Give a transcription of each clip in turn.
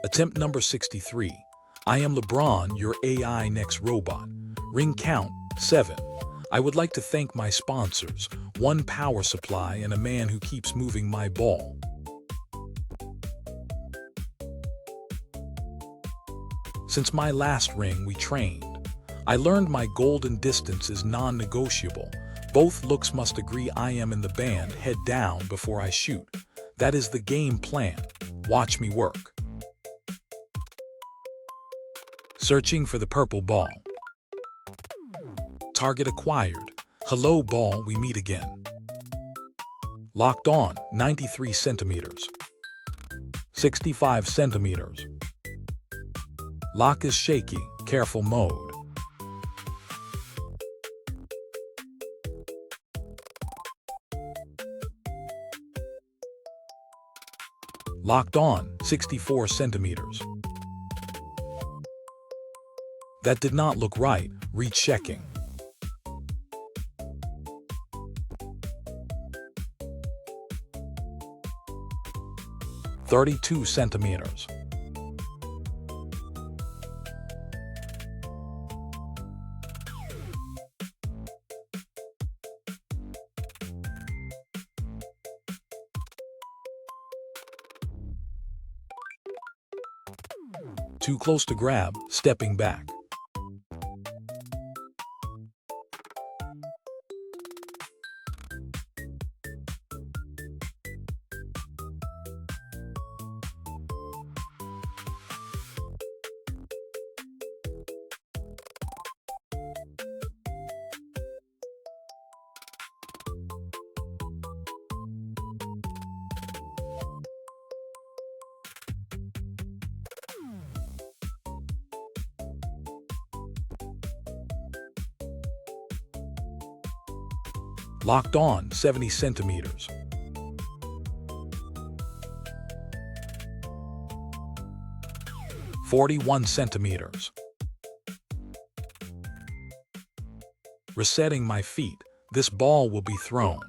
Attempt number 63. I am LeBron, your AI next robot. Ring count 7. I would like to thank my sponsors, one power supply and a man who keeps moving my ball. Since my last ring, we trained. I learned my golden distance is non-negotiable. Both looks must agree. I am in the band, head down before I shoot. That is the game plan. Watch me work. Searching for the purple ball. Target acquired. Hello ball, we meet again. Locked on, 93 centimeters. 65 centimeters. Lock is shaky, careful mode. Locked on, 64 centimeters. That did not look right, rechecking. "32 centimeters. Too close to grab, stepping back. Locked on, 70 centimeters. "41 centimeters. Resetting my feet, this ball will be thrown.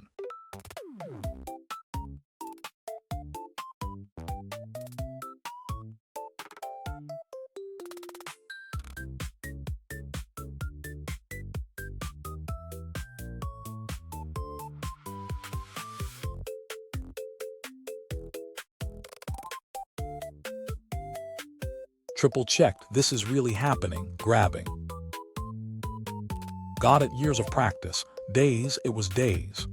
Triple checked, this is really happening, grabbing. Got it, years of practice, days, it was days.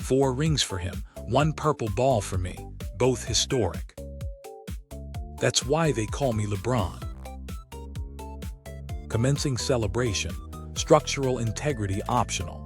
4 rings for him, 1 purple ball for me, both historic. That's why they call me LeBron. Commencing celebration, structural integrity optional.